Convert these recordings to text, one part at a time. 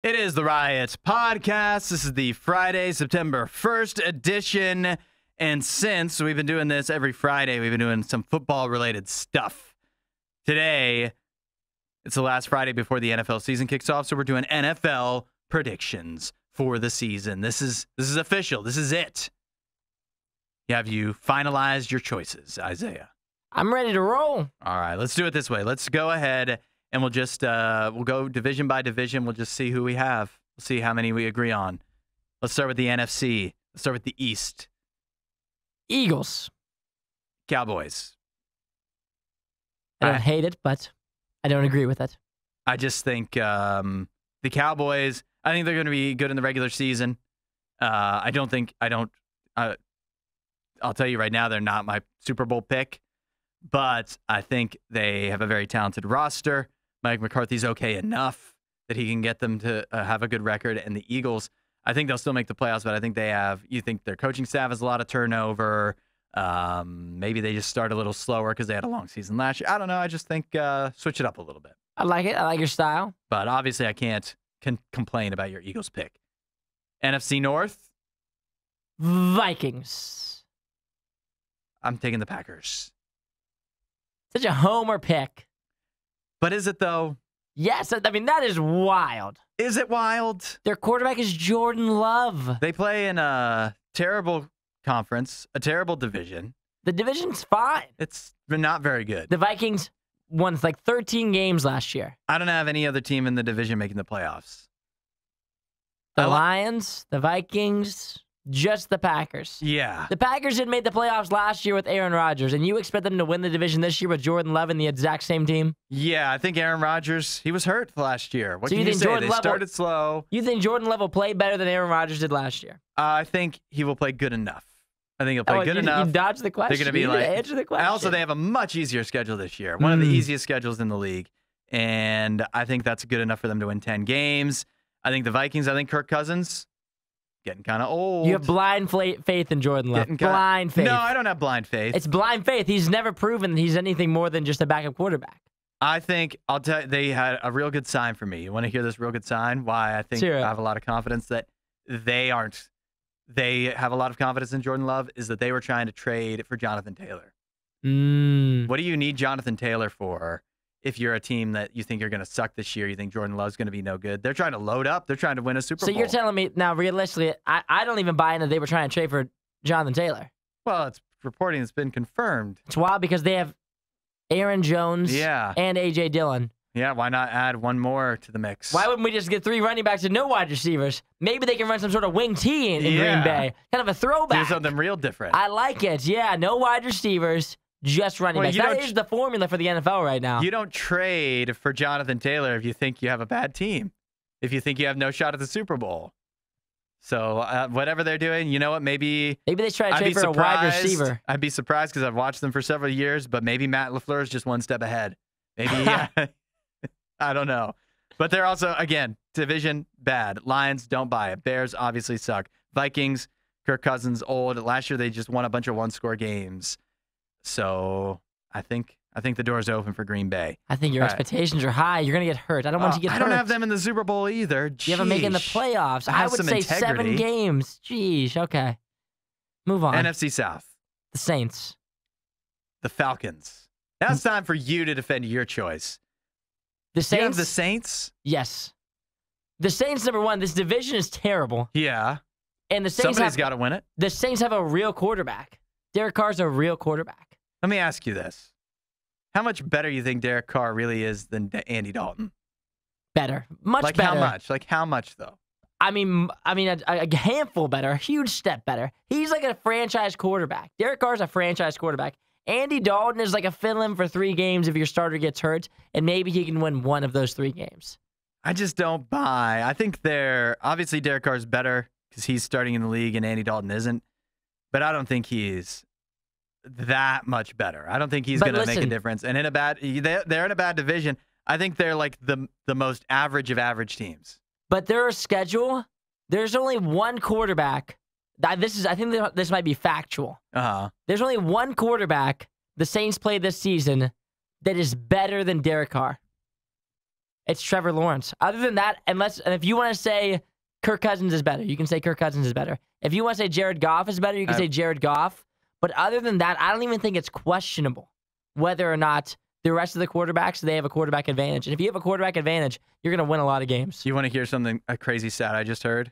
It is the Riot Podcast. This is the Friday, September 1st edition. And since we've been doing this every Friday, we've been doing some football-related stuff. Today, it's the last Friday before the NFL season kicks off, so we're doing NFL predictions for the season. This is official. This is it. Have you finalized your choices, Isaiah? I'm ready to roll. All right, let's do it this way. Let's go ahead and we'll just we'll go division by division. We'll just see who we have. We'll see how many we agree on. Let's start with the NFC. Let's start with the East. Eagles. Cowboys. I don't hate it, but I don't agree with it. I just think the Cowboys, I think they're going to be good in the regular season. I'll tell you right now, they're not my Super Bowl pick, but I think they have a very talented roster. Mike McCarthy's okay enough that he can get them to have a good record. And the Eagles, I think they'll still make the playoffs, but I think you think their coaching staff has a lot of turnover. Maybe they just start a little slower because they had a long season last year. I don't know. I just think switch it up a little bit. I like it. I like your style. But obviously I can't complain about your Eagles pick. NFC North. Vikings. I'm taking the Packers. Such a homer pick. But is it, though? Yes. I mean, that is wild. Is it wild? Their quarterback is Jordan Love. They play in a terrible conference, a terrible division. The division's fine. It's not very good. The Vikings won like 13 games last year. I don't have any other team in the division making the playoffs. The Lions, the Vikings, just the Packers. Yeah. The Packers had made the playoffs last year with Aaron Rodgers, and you expect them to win the division this year with Jordan Love and the exact same team? Yeah, I think Aaron Rodgers, he was hurt last year. What can you say? Jordan They Love started slow. You think Jordan Love will play better than Aaron Rodgers did last year? I think he will play good enough. I think he'll play good enough. You dodged the question. They're going to be like, answer the question. Also, they have a much easier schedule this year. One of the easiest schedules in the league. And I think that's good enough for them to win 10 games. I think the Vikings, Kirk Cousins, getting kind of old. You have blind faith in Jordan Love. Blind faith. No, I don't have blind faith. It's blind faith. He's never proven that he's anything more than just a backup quarterback. I think, I'll tell you, they had a real good sign for me. You want to hear this real good sign? Why I think I have a lot of confidence that they have a lot of confidence in Jordan Love is that they were trying to trade for Jonathan Taylor. What do you need Jonathan Taylor for if you're a team that you think you're going to suck this year? You think Jordan Love's going to be no good? They're trying to load up. They're trying to win a Super Bowl. So you're telling me, now realistically, I don't even buy in that they were trying to trade for Jonathan Taylor. Well, it's reporting that's been confirmed. It's wild because they have Aaron Jones and A.J. Dillon. Yeah, why not add one more to the mix? Why wouldn't we just get 3 running backs and no wide receivers? Maybe they can run some sort of wing T in Green Bay. Kind of a throwback. Do something real different. I like it. Yeah, no wide receivers, just running backs. That is the formula for the NFL right now. You don't trade for Jonathan Taylor if you think you have a bad team, if you think you have no shot at the Super Bowl. So whatever they're doing, you know what? Maybe they try to trade for a wide receiver. I'd be surprised because I've watched them for several years, but maybe Matt LaFleur is just one step ahead. Maybe I don't know. But they're also, again, division bad. Lions, don't buy it. Bears obviously suck. Vikings, Kirk Cousins, old. Last year they just won a bunch of one-score games. So I think the door's open for Green Bay. I think your expectations are high. You're going to get hurt. I don't want you to get hurt. I don't have them in the Super Bowl either. Jeez. You have them making the playoffs. I would say integrity. 7 games. Jeez, okay. Move on. NFC South. The Saints. The Falcons. Now it's time for you to defend your choice. The Saints. Do you have the Saints? Yes. The Saints, number one, this division is terrible. Yeah. And the Saints somebody's got to win it. The Saints have a real quarterback. Derek Carr's a real quarterback. Let me ask you this. How much better you think Derek Carr really is than Andy Dalton? Better. Much better. How much? Like how much, though? I mean, a handful better. A huge step better. He's like a franchise quarterback. Derek Carr's a franchise quarterback. Andy Dalton is like a fill-in for 3 games if your starter gets hurt, and maybe he can win one of those 3 games. I just don't buy. I think obviously Derek Carr's better because he's starting in the league and Andy Dalton isn't, but I don't think he's that much better. I don't think he's going to make a difference. And they're in a bad division. I think they're like the most average of average teams. But their schedule, there's only one quarterback. I think this might be factual. There's only one quarterback the Saints play this season that is better than Derek Carr. it's Trevor Lawrence. Other than that, and if you want to say Kirk Cousins is better, you can say Kirk Cousins is better. If you want to say Jared Goff is better, you can say Jared Goff. But other than that, I don't even think it's questionable whether or not the rest of the quarterbacks, they have a quarterback advantage. And if you have a quarterback advantage, you're going to win a lot of games. You want to hear a crazy stat I just heard?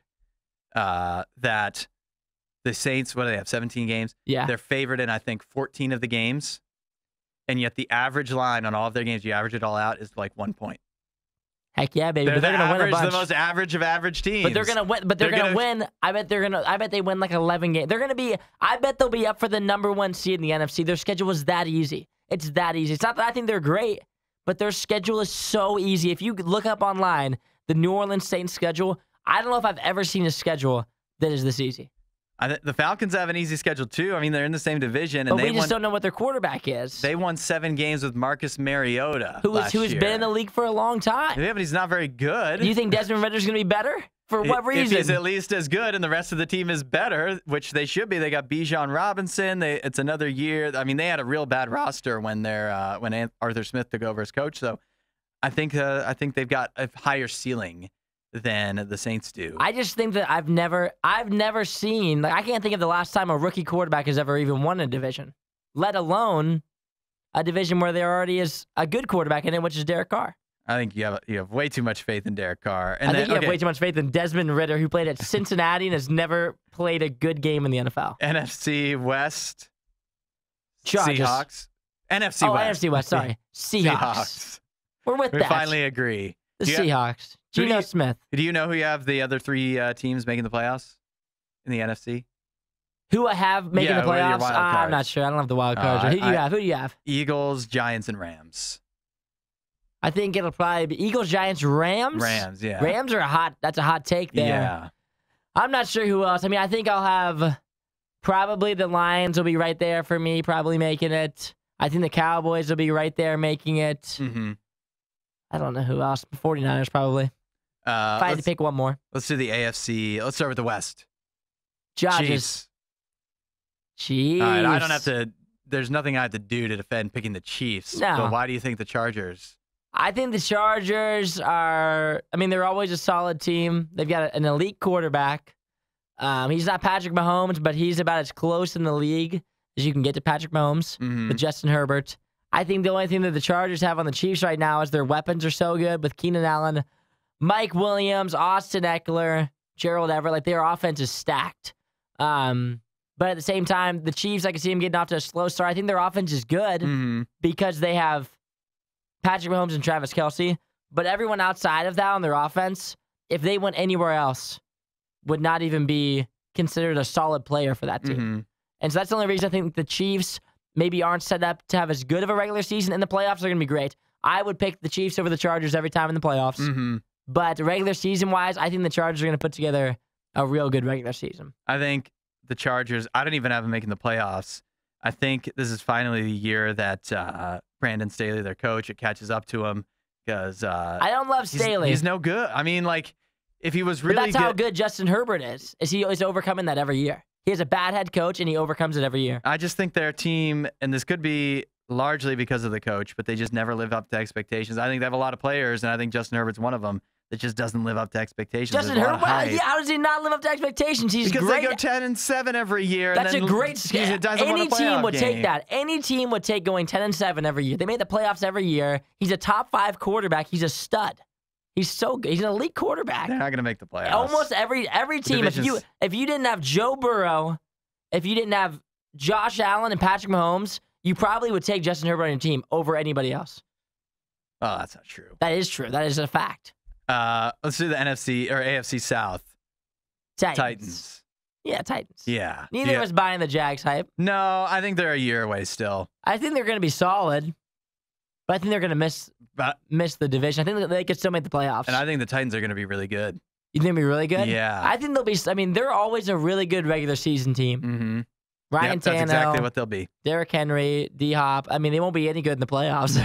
That the Saints, what do they have, 17 games? Yeah. They're favored in, I think, 14 of the games. And yet the average line on all of their games, you average it all out, is like 1 point. Heck yeah, baby. They're But they're going to win a bunch. The most average of average teams. But they're going to win. But they're going to win. I bet they win like 11 games. They're going to be. I bet they'll be up for the #1 seed in the NFC. Their schedule is that easy. It's that easy. It's not that I think they're great, but their schedule is so easy. If you look up online the New Orleans Saints schedule, I don't know if I've ever seen a schedule that is this easy. The Falcons have an easy schedule too. I mean, they're in the same division, and but we just don't know what their quarterback is. They won 7 games with Marcus Mariota, who has been in the league for a long time. Yeah, but he's not very good. Do you think Desmond Ridder's going to be better? For what reason? If he's at least as good, and the rest of the team is better, which they should be. They got Bijan Robinson. It's another year. I mean, they had a real bad roster when Arthur Smith took over as coach. So, I think they've got a higher ceiling than the Saints do. I just think that I've never seen, like, I can't think of the last time a rookie quarterback has ever even won a division, let alone a division where there already is a good quarterback in it, which is Derek Carr. I think you have way too much faith in Derek Carr. And I think you have way too much faith in Desmond Ridder, who played at Cincinnati and has never played a good game in the NFL. NFC West. Chargers. Seahawks. NFC West. NFC West, sorry. Seahawks. We're with that. We finally agree. The Seahawks. Geno Smith. Do you know who you have the other 3 teams making the playoffs in the NFC? Who I have making the playoffs? I'm not sure. I don't have the wild cards. Who do you have? Who do you have? Eagles, Giants, and Rams. I think it'll probably be Eagles, Giants, Rams. Rams, yeah. Rams are that's a hot take there. Yeah. I'm not sure who else. I mean, I think I'll have probably the Lions will be right there for me, probably making it. I think the Cowboys will be right there making it. Mm-hmm. I don't know who else. 49ers probably. If I had to pick one more. Let's do the AFC. Let's start with the West. Chiefs. All right, I don't have to. There's nothing I have to do to defend picking the Chiefs. No. But why do you think the Chargers? I think the Chargers are, I mean, they're always a solid team. They've got an elite quarterback. He's not Patrick Mahomes, but he's about as close in the league as you can get to Patrick Mahomes with Justin Herbert. I think the only thing that the Chargers have on the Chiefs right now is their weapons are so good with Keenan Allen, Mike Williams, Austin Eckler, Gerald Everett. Like, their offense is stacked. But at the same time, the Chiefs, I can see them getting off to a slow start. I think their offense is good because they have Patrick Mahomes and Travis Kelce. But everyone outside of that on their offense, if they went anywhere else, would not even be considered a solid player for that team. And so that's the only reason I think the Chiefs maybe aren't set up to have as good of a regular season. In the playoffs, they're going to be great. I would pick the Chiefs over the Chargers every time in the playoffs. But regular season-wise, I think the Chargers are going to put together a real good regular season. I think the Chargers, I don't even have them making the playoffs. I think this is finally the year that Brandon Staley, their coach, it catches up to him because I don't love Staley. He's no good. I mean, like, if he was really good. But that's how good Justin Herbert is he is overcoming that every year. He has a bad head coach, and he overcomes it every year. I just think their team, and this could be largely because of the coach, but they just never live up to expectations. I think they have a lot of players, and I think Justin Herbert's one of them that just doesn't live up to expectations. Justin Herbert, how does he not live up to expectations? He's because great. They go 10-7 every year. That's and then a great scale. Any team would take that. Any team would take going 10-7 every year. They made the playoffs every year. He's a top 5 quarterback. He's a stud. He's so good. He's an elite quarterback. They're not going to make the playoffs. Almost every team. If you didn't have Joe Burrow, if you didn't have Josh Allen and Patrick Mahomes, you probably would take Justin Herbert on your team over anybody else. Oh, that's not true. That is true. That is a fact. Let's do the NFC or AFC South. Titans. Yeah, Titans. Yeah. Neither of us buying the Jags hype. No, I think they're a year away still. I think they're going to be solid, but I think they're going to miss the division. I think they could still make the playoffs. And I think the Titans are going to be really good. You think they'll be really good? Yeah. I think they'll be. I mean, they're always a really good regular season team. Ryan Tannehill. That's exactly what they'll be. Derrick Henry, D-Hop. I mean, they won't be any good in the playoffs.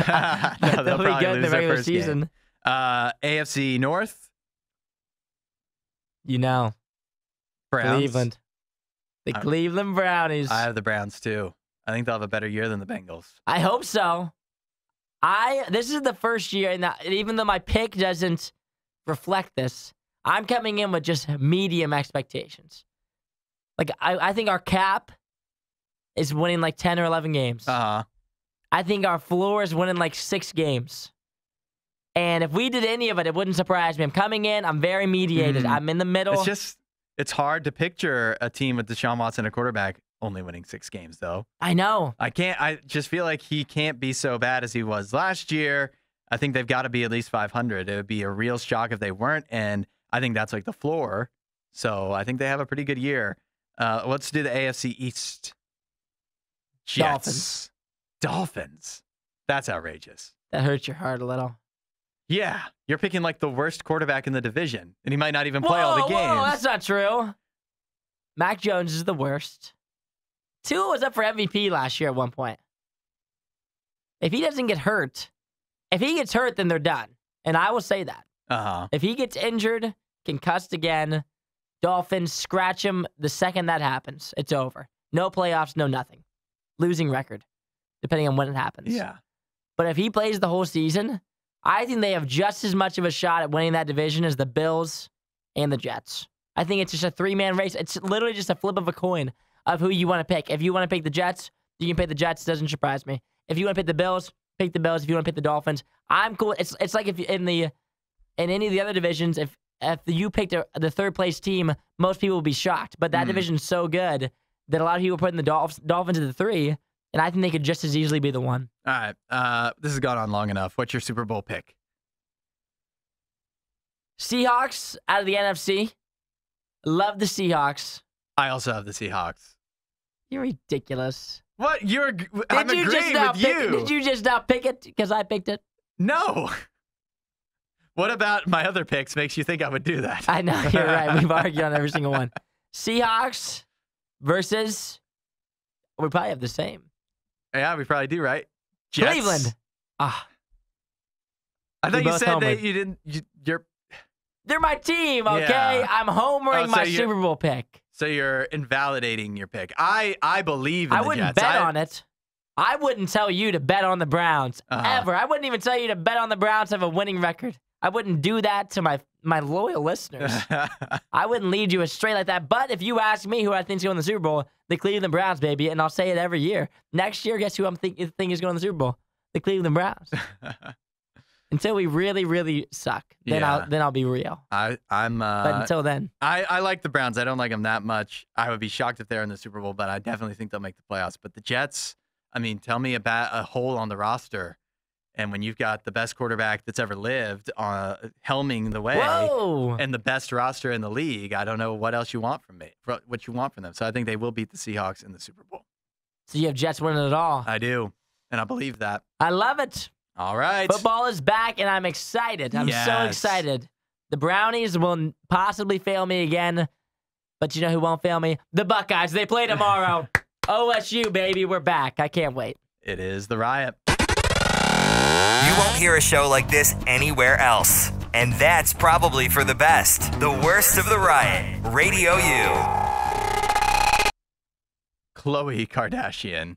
No, they'll be good in the regular season. Game. AFC North. You know. Browns. Cleveland. The Cleveland Brownies. I have the Browns, too. I think they'll have a better year than the Bengals. I hope so. This is the first year, and even though my pick doesn't reflect this, I'm coming in with just medium expectations. Like, I think our cap is winning like 10 or 11 games. Uh-huh. I think our floor is winning like 6 games. And if we did any of it, it wouldn't surprise me. I'm coming in. I'm very mediated. I'm in the middle. It's hard to picture a team with Deshaun Watson, a quarterback, only winning 6 games, though. I know. I just feel like he can't be so bad as he was last year. I think they've got to be at least 500. It would be a real shock if they weren't, and I think that's like the floor. So I think they have a pretty good year. Let's do the AFC East. Jets. Dolphins. That's outrageous. That hurts your heart a little. Yeah, you're picking like the worst quarterback in the division, and he might not even play all the games. Whoa, that's not true. Mac Jones is the worst. Tua was up for MVP last year at one point. If he doesn't get hurt, then they're done. And I will say that. Uh-huh. If he gets injured, concussed again, Dolphins scratch him the second that happens. It's over. No playoffs, no nothing. Losing record, depending on when it happens. Yeah. But if he plays the whole season, I think they have just as much of a shot at winning that division as the Bills and the Jets. I think it's just a 3-man race. It's literally just a flip of a coin of who you want to pick. If you want to pick the Jets, you can pick the Jets. Doesn't surprise me. If you want to pick the Bills, pick the Bills. If you want to pick the Dolphins, I'm cool. It's like if in any of the other divisions, if you picked the third place team, most people will be shocked. But that division's so good that a lot of people are putting the Dolphins at the 3, and I think they could just as easily be the 1. All right. This has gone on long enough. What's your Super Bowl pick? Seahawks out of the NFC. Love the Seahawks. I also have the Seahawks. You're ridiculous. What? I'm agreeing with you. Did you just not pick it because I picked it? No. What about my other picks makes you think I would do that? I know. You're right. We've argued on every single one. Seahawks versus... We probably have the same. Yeah, we probably do, right? Jets. Cleveland. I thought you said that you didn't... They're my team, okay? Yeah. I'm homering my Super Bowl pick. So you're invalidating your pick. I believe in the Jets. I wouldn't bet on it. I wouldn't tell you to bet on the Browns, ever. I wouldn't even tell you to bet on the Browns to have a winning record. I wouldn't do that to my loyal listeners. I wouldn't lead you astray like that. But if you ask me who I think is going to the Super Bowl, the Cleveland Browns, baby, and I'll say it every year. Next year, guess who I think is going to the Super Bowl? The Cleveland Browns. Until we really, really suck, then I'll be real. But until then, I like the Browns. I don't like them that much. I would be shocked if they're in the Super Bowl, but I definitely think they'll make the playoffs. But the Jets, I mean, tell me about a hole on the roster, and when you've got the best quarterback that's ever lived helming the way, and the best roster in the league, I don't know what else you want from me. What you want from them. So I think they will beat the Seahawks in the Super Bowl. So you have Jets winning it all. I do, and I believe that. I love it. All right. Football is back, and I'm excited. I'm so excited. The Brownies will possibly fail me again, but you know who won't fail me? The Buckeyes. They play tomorrow. OSU, baby. We're back. I can't wait. It is the Riot. You won't hear a show like this anywhere else, and that's probably for the best. The worst of the Riot. Radio U. Khloe Kardashian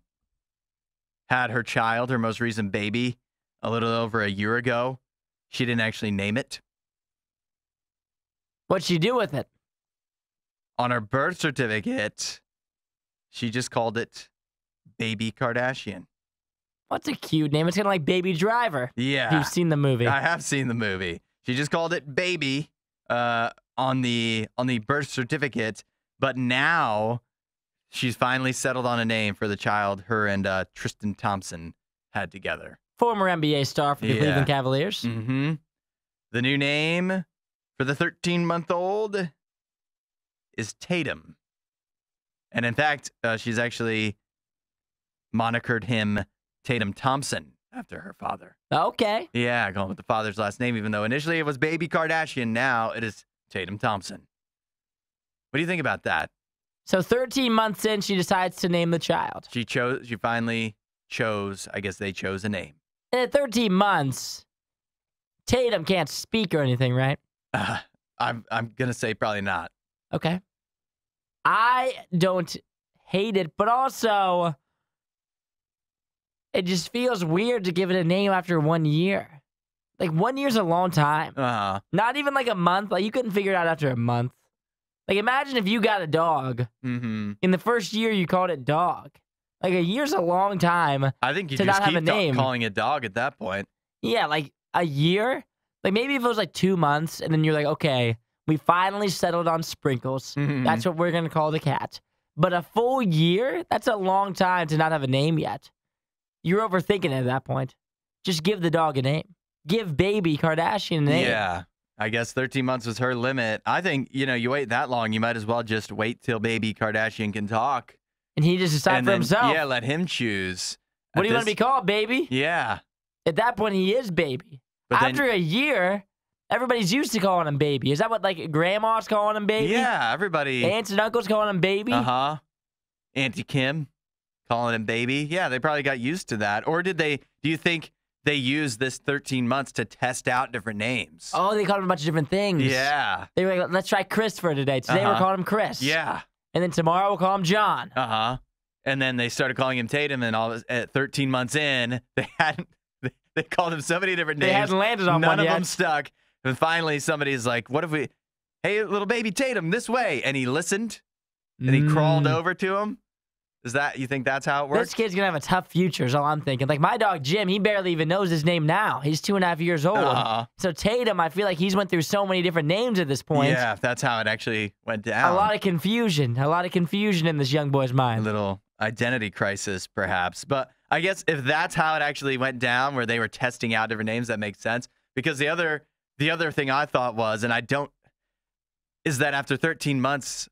had her child, her most recent baby, a little over a year ago. She didn't actually name it. What'd she do with it? On her birth certificate, she just called it Baby Kardashian. What's a cute name? It's kind of like Baby Driver. Yeah. If you've seen the movie. I have seen the movie. She just called it Baby on the birth certificate, but now she's finally settled on a name for the child her and Tristan Thompson had together. Former NBA star for the Cleveland Cavaliers. Mm-hmm. The new name for the 13-month-old is Tatum. And in fact, she's actually monikered him Tatum Thompson after her father. Okay. Yeah, going with the father's last name, even though initially it was Baby Kardashian. Now it is Tatum Thompson. What do you think about that? So 13 months in, she decides to name the child. She finally chose, I guess they chose a name. And at 13 months, Tatum can't speak or anything, right? I'm going to say probably not. Okay. I don't hate it, but also it just feels weird to give it a name after 1 year. Like 1 year's a long time. Not even like a month. Like you couldn't figure it out after a month. Like imagine if you got a dog. In the first year you called it dog. Like a year's a long time. I think you to just not have a keep name. calling it dog at that point. Yeah, like a year. Like maybe if it was like 2 months, and then you're like, okay, we finally settled on Sprinkles. That's what we're gonna call the cat. But a full year? That's a long time to not have a name yet. You're overthinking it at that point. Just give the dog a name. Give baby Kardashian a name. Yeah. I guess 13 months was her limit. I think, you wait that long, you might as well just wait till baby Kardashian can talk. And he just decide for himself. Yeah, let him choose. What do you want to be called, baby? Yeah. At that point, he is baby. But after a year, everybody's used to calling him baby. Is that what, like, grandma's calling him baby? Yeah, everybody. Aunts and uncles calling him baby? Uh-huh. Auntie Kim calling him baby. Yeah, they probably got used to that. Or do you think they used this 13 months to test out different names? Oh, they called him a bunch of different things. Yeah. They were like, let's try Christopher today. Today we're calling him Chris. Yeah. And then tomorrow we'll call him John. Uh-huh. And then they started calling him Tatum, and at 13 months in, they called him so many different names. They hadn't landed on None one of yet. them stuck. And finally, somebody's like, what if we, hey, little baby Tatum, this way. And he listened, and he crawled over to him. You think that's how it works? This kid's going to have a tough future is all I'm thinking. Like my dog, Jim, he barely even knows his name now. He's 2.5 years old. So Tatum, I feel like he's went through so many different names at this point. Yeah, if that's how it actually went down. A lot of confusion. A lot of confusion in this young boy's mind. A little identity crisis, perhaps. But I guess if that's how it actually went down, where they were testing out different names, that makes sense. Because the other thing I thought was, is that after 13 months,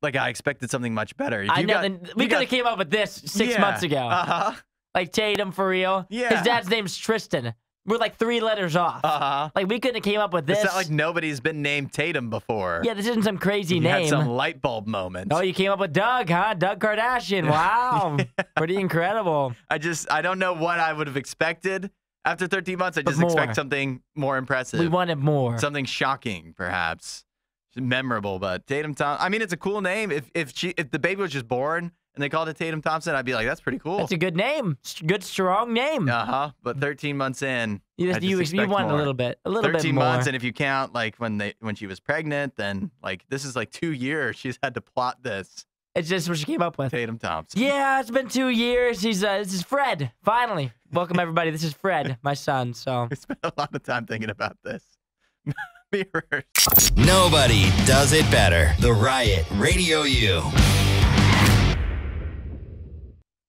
like I expected something much better. We could have came up with this 6 months ago. Like Tatum for real. Yeah. His dad's name's Tristan. We're like 3 letters off. Like we couldn't have came up with this. It's not like nobody's been named Tatum before. Yeah, this isn't some crazy You name. had some light bulb moment. Oh, you came up with Doug, huh? Doug Kardashian. Wow. Pretty incredible. I don't know what I would have expected. After 13 months, I just more. expect something more impressive. We wanted more. Something shocking, perhaps. Memorable, but Tatum Thompson. I mean, it's a cool name. If the baby was just born and they called it Tatum Thompson, I'd be like, that's pretty cool. That's a good name. Good, strong name. But 13 months in, you want more. a little bit more. 13 months, and if you count like when she was pregnant, then like this is like 2 years she's had to plot this. It's just what she came up with. Tatum Thompson. Yeah, it's been 2 years. This is Fred. Finally, welcome everybody. This is Fred, my son. So we spent a lot of time thinking about this. Mirrors. Nobody does it better. The Riot Radio U.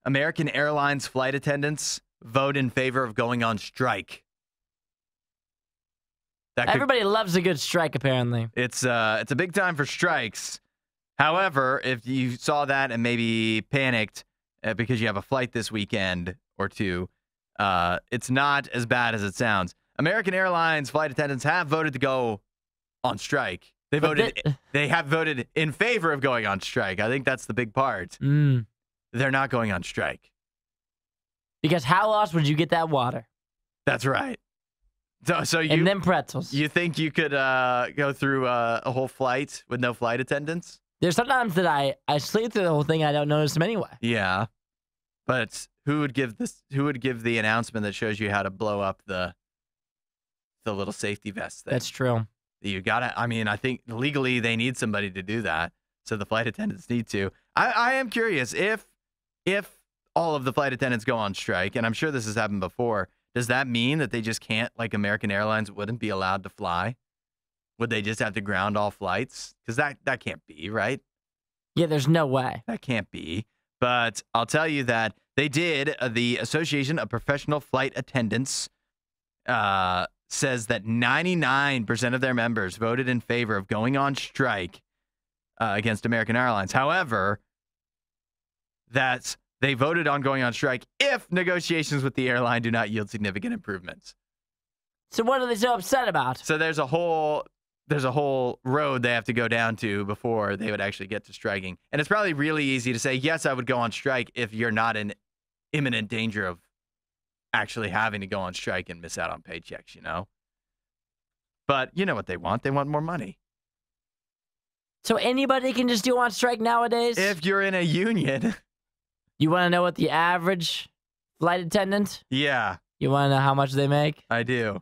American Airlines flight attendants vote in favor of going on strike. Everybody loves a good strike, apparently. It's a big time for strikes. However, if you saw that and maybe panicked because you have a flight this weekend or two, it's not as bad as it sounds. American Airlines flight attendants have voted to go on strike. They have voted in favor of going on strike. I think that's the big part. They're not going on strike. Because how else would you get that water? That's right. So and then pretzels. You think you could go through a whole flight with no flight attendants? There's sometimes that I sleep through the whole thing. I don't notice them anyway. Yeah, but who would give the announcement that shows you how to blow up the little safety vest thing? That's true. You gotta. I mean, I think legally they need somebody to do that. So the flight attendants need to. I am curious if all of the flight attendants go on strike, and I'm sure this has happened before. Does that mean that they just can't, like American Airlines wouldn't be allowed to fly? Would they just have to ground all flights? Because that can't be, right? Yeah, there's no way. That can't be. But I'll tell you that they did. The Association of Professional Flight Attendants says that 99% of their members voted in favor of going on strike against American Airlines. However, they voted on going on strike if negotiations with the airline do not yield significant improvements. So what are they so upset about? So there's a whole road they have to go down to before they would actually get to striking. And it's probably really easy to say, yes, I would go on strike if you're not in imminent danger of actually having to go on strike and miss out on paychecks, you know? But you know what they want? They want more money. So anybody can just do on strike nowadays? If you're in a union. You want to know what the average Flight attendant? Yeah, You want to know how much they make? I do.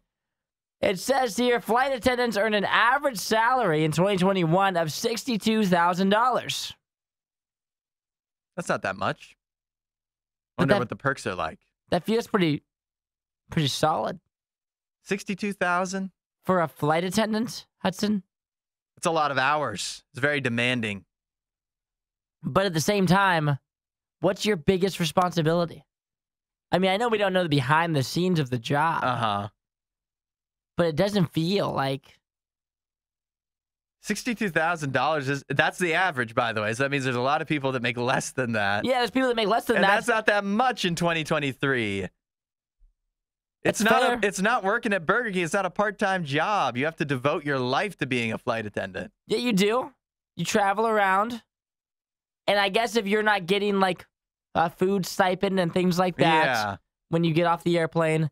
It says here, flight attendants earn an average salary in 2021 of $62,000. That's not that much. I But wonder that- what the perks are like. That feels pretty solid 62,000. for a flight attendant, Hudson. It's a lot of hours. It's very demanding. But at the same time, what's your biggest responsibility? I mean, I know we don't know the behind the scenes of the job, but it doesn't feel like $62,000 that's the average, by the way. So that means there's a lot of people that make less than that. Yeah, there's people that make less than And that. that's not that much in 2023. That's fair. It's not working at Burger King. It's not a part-time job. You have to devote your life to being a flight attendant. Yeah, you do. You travel around. And I guess if you're not getting like a food stipend and things like that Yeah. when you get off the airplane,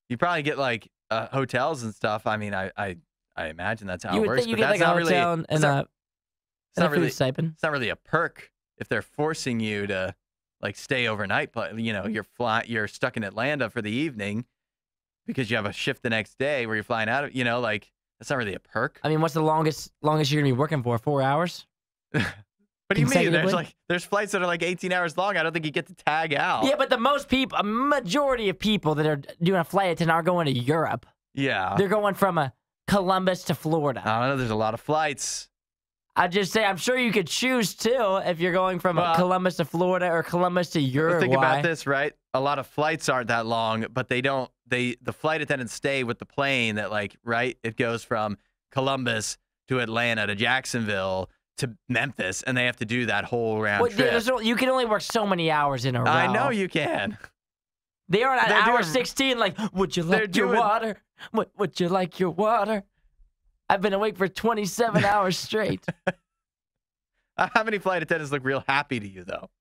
You probably get like hotels and stuff. I mean, I imagine that's how you it would works. think you but get that's like a not really, hotel it's and not- it's a not food really stipend. it's not really a perk if they're forcing you to like stay overnight. But you're stuck in Atlanta for the evening because you have a shift the next day where you're flying out of. Like that's not really a perk. I mean, what's the longest you're gonna be working for? 4 hours? What do you mean? Consecutively? There's flights that are like 18 hours long. I don't think you get to tag out. Yeah, but a majority of people that are doing a flight attendant are going to Europe. Yeah. They're going from Columbus to Florida. I don't know. There's a lot of flights. I'd just say, I'm sure you could choose too if you're going from Well, Columbus to Florida or Columbus to Uruguay. Think about this, right? A lot of flights aren't that long, but the flight attendants stay with the plane that right? It goes from Columbus to Atlanta to Jacksonville to Memphis, and they have to do that whole round trip. You can only work so many hours in a row. I know you can. They are at They're hour doing- 16 like, would you like your doing- water? Would you like your water? I've been awake for 27 hours straight. How many flight attendants look real happy to you, though?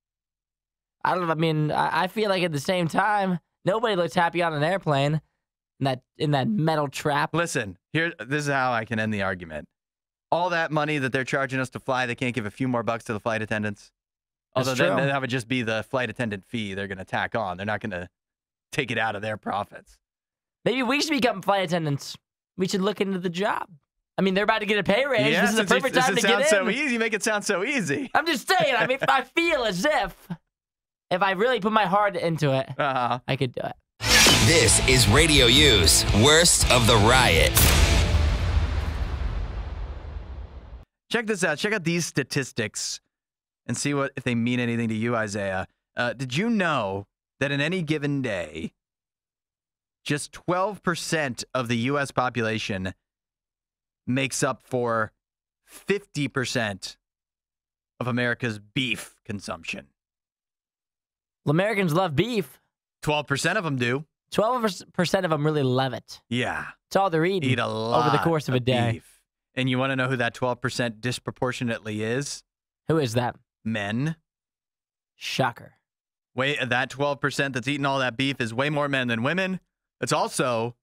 I don't know. I mean, I feel like at the same time, nobody looks happy on an airplane in that metal trap. Listen, this is how I can end the argument. All that money that they're charging us to fly, they can't give a few more bucks to the flight attendants. That's Although then true. that would just be the flight attendant fee they're going to tack on. They're not going to take it out of their profits. Maybe we should become flight attendants. We should look into the job. I mean, they're about to get a pay raise. This is the perfect time to get in. So easy. You make it sound so easy. I'm just saying. I mean, I feel as if I really put my heart into it, I could do it. This is Radio U's Worst of the Riot. Check this out. Check out these statistics and see if they mean anything to you, Isaiah. Did you know that in any given day, just 12% of the U.S. population makes up for 50% of America's beef consumption? Americans love beef. 12% of them do. 12% of them really love it. Yeah. It's all they're eating Eat a lot over the course of a day. beef. And you want to know who that 12% disproportionately is? Who is that? Men. Shocker. That 12% that's eating all that beef is way more men than women. It's also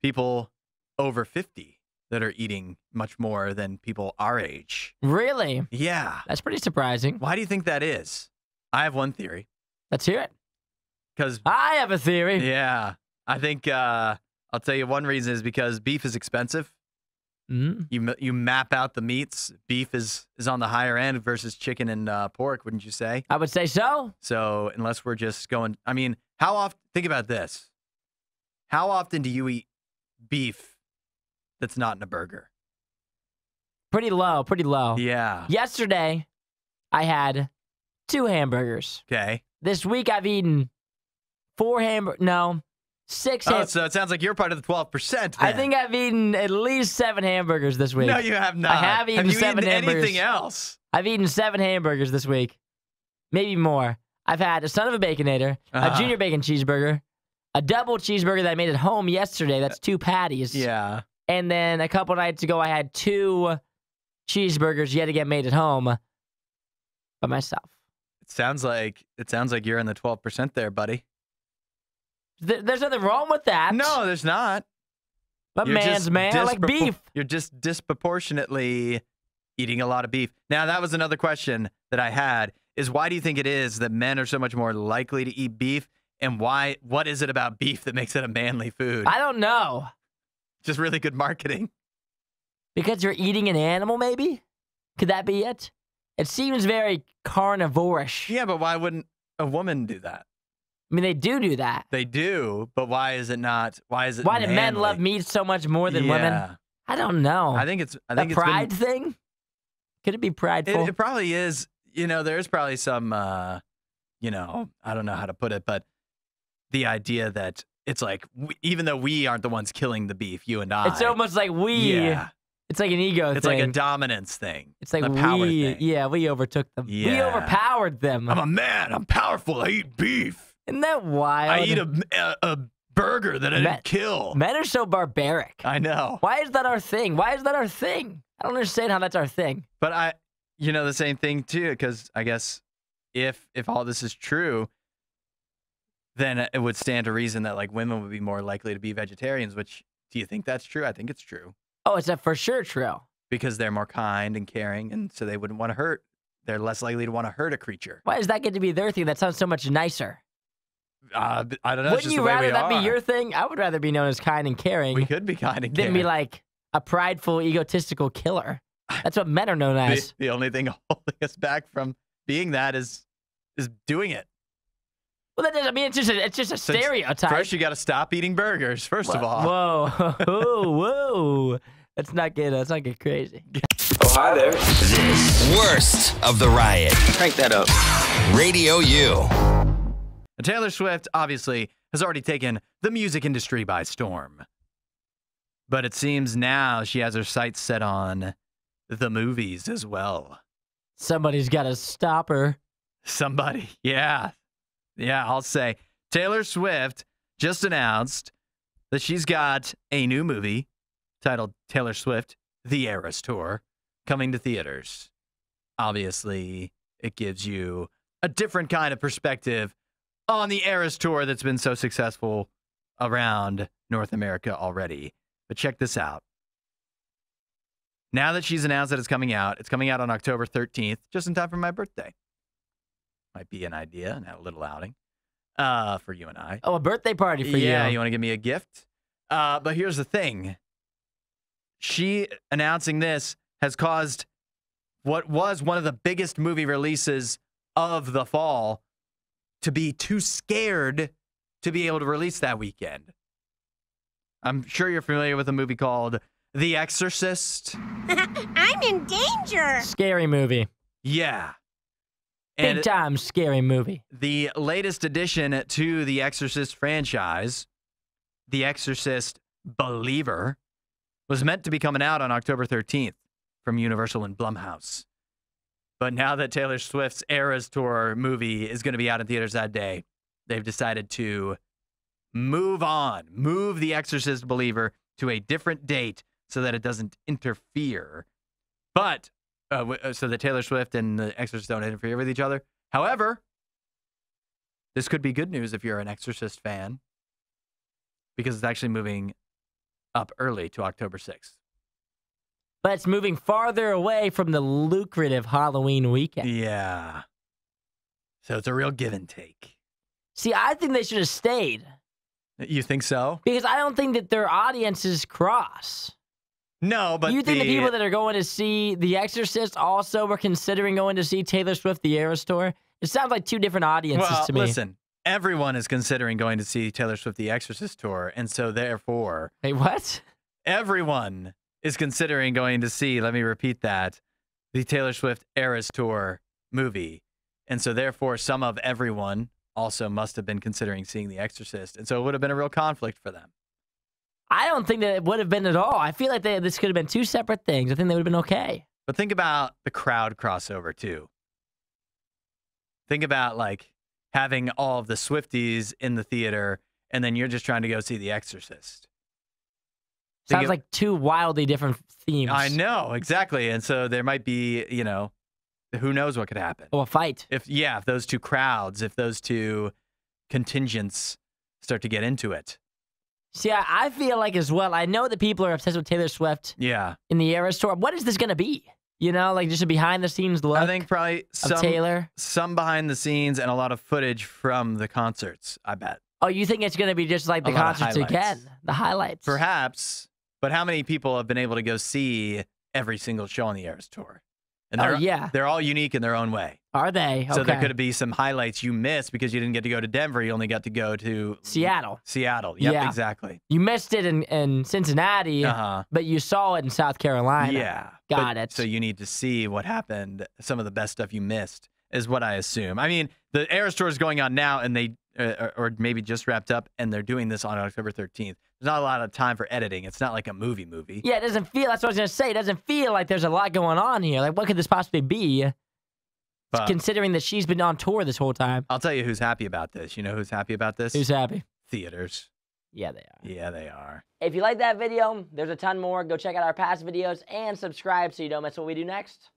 people over 50 that are eating much more than people our age. Really? Yeah. That's pretty surprising. Why do you think that is? I have one theory. Let's hear it. Because, I have a theory. yeah, I think I'll tell you one reason is because beef is expensive. Mm. You map out the meats. Beef is on the higher end versus chicken and pork, wouldn't you say? I would say so. So unless we're just going, I mean, how often, think about this. How often do you eat beef that's not in a burger? Pretty low, pretty low. Yeah. Yesterday, I had 2 hamburgers. Okay. This week, I've eaten 6 Oh, so it sounds like you're part of the 12%. I then. think I've eaten at least 7 hamburgers this week. No, you have not. I have eaten you 7 eaten hamburgers. anything else? I've eaten 7 hamburgers this week. Maybe more. I've had a son of a Baconator, a junior bacon cheeseburger, a double cheeseburger that I made at home yesterday. That's 2 patties. Yeah. And then a couple nights ago, I had 2 cheeseburgers yet again made at home by myself. It sounds like you're in the 12% there, buddy. There's nothing wrong with that. No, there's not. But You're man's just man, I like beef. You're just disproportionately eating a lot of beef. Now, that was another question that I had. is why do you think it is that men are so much more likely to eat beef? And what is it about beef that makes it a manly food? I don't know. Just really good marketing. Because you're eating an animal, maybe? Could that be it? It seems very carnivore-ish. Yeah, but why wouldn't a woman do that? I mean, they do that. They do, but why is it not? Why is it Why do men manly? love meat so much more than women? I don't know. I think it's a pride thing? Could it be prideful? It probably is. There's probably some, I don't know how to put it, but the idea that it's like, even though we aren't the ones killing the beef, you and I. It's almost like we. Yeah. It's like an ego thing. It's like a dominance thing. It's like a power we. thing. Yeah, we overtook them. Yeah. We overpowered them. I'm a man. I'm powerful. I eat beef. Isn't that wild? I eat a burger that I didn't kill. Men are so barbaric. I know. Why is that our thing? I don't understand how that's our thing. But the same thing too, because I guess if all this is true, then it would stand to reason that like women would be more likely to be vegetarians, which do you think that's true? I think it's true. Oh, it's for sure true. Because they're more kind and caring, and so they wouldn't want to hurt. They're less likely to want to hurt a creature. Why does that get to be their thing? That sounds so much nicer. I don't know. Wouldn't you rather that be your thing? I would rather be known as kind and caring. We could be kind and caring. Than be like a prideful, egotistical killer. That's what men are known as. The only thing holding us back from being that is doing it. Well, that doesn't, I mean, it's just a stereotype. First, you got to stop eating burgers. First of all. Whoa. Let's not get crazy. Oh, hi there. This worst of the riot. Crank that up. Radio U. Taylor Swift, obviously, has already taken the music industry by storm. But it seems now she has her sights set on the movies as well. Somebody's got to stop her. Somebody, yeah. Yeah, I'll say. Taylor Swift just announced that she's got a new movie titled Taylor Swift, The Eras Tour, coming to theaters. Obviously, it gives you a different kind of perspective on the Eras Tour that's been so successful around North America already. But check this out. Now that she's announced that it's coming out on October 13th, just in time for my birthday. Might be an idea and a little outing for you and I. Oh, a birthday party for you. Yeah, you want to give me a gift? But here's the thing. She announcing this has caused what was one of the biggest movie releases of the fall to be too scared to be able to release that weekend. I'm sure you're familiar with a movie called The Exorcist. I'm in danger. Scary movie. Yeah. Big time scary movie. The latest addition to the Exorcist franchise, The Exorcist Believer, was meant to be coming out on October 13th from Universal and Blumhouse. But now that Taylor Swift's Eras Tour movie is going to be out in theaters that day, they've decided to move The Exorcist Believer to a different date so that it doesn't interfere. But, so that Taylor Swift and The Exorcist don't interfere with each other. However, this could be good news if you're an Exorcist fan, because it's actually moving up early to October 6th. But it's moving farther away from the lucrative Halloween weekend. Yeah. So it's a real give and take. See, I think they should have stayed. You think so? Because I don't think that their audiences cross. No, but you think the people that are going to see The Exorcist also were considering going to see Taylor Swift, The Eras Tour? It sounds like two different audiences to me. Listen, everyone is considering going to see Taylor Swift, The Exorcist Tour, and so therefore... Wait, what? Everyone is considering going to see, let me repeat that, the Taylor Swift Eras Tour movie. And so therefore, some of everyone also must have been considering seeing The Exorcist. And so it would have been a real conflict for them. I don't think that it would have been at all. I feel like this could have been two separate things. I think they would have been okay. But think about the crowd crossover, too. Think about, like, having all of the Swifties in the theater, and then you're just trying to go see The Exorcist. Sounds like two wildly different themes. I know, exactly. And so there might be, who knows what could happen. Oh, a fight. If those two crowds, if those two contingents start to get into it. See, I feel like as well, I know that people are obsessed with Taylor Swift. Yeah. In the Eras Tour. What is this going to be? You know, like just a behind-the-scenes look I think probably of Taylor. some behind the scenes and a lot of footage from the concerts, I bet. Oh, you think it's going to be just like the A lot of concerts highlights. again? The highlights. Perhaps, but how many people have been able to go see every single show on the Eras Tour? And Oh, yeah. they're all unique in their own way. Are they? So there Okay. could be some highlights you missed because you didn't get to go to Denver. You only got to go to Seattle. Seattle. Yep, Yeah. exactly. You missed it in Cincinnati, Uh-huh. but you saw it in South Carolina. Yeah. Got it. So you need to see what happened. Some of the best stuff you missed is what I assume. I mean, the Eras Tour is going on now, and they, or maybe just wrapped up, and they're doing this on October 13th. There's not a lot of time for editing. It's not like a movie. Yeah, it doesn't feel, that's what I was going to say. It doesn't feel like there's a lot going on here. Like, what could this possibly be? But Considering that she's been on tour this whole time. I'll tell you who's happy about this. You know who's happy about this? Who's happy? Theaters. Yeah, they are. Yeah, they are. If you like that video, there's a ton more. Go check out our past videos and subscribe so you don't miss what we do next.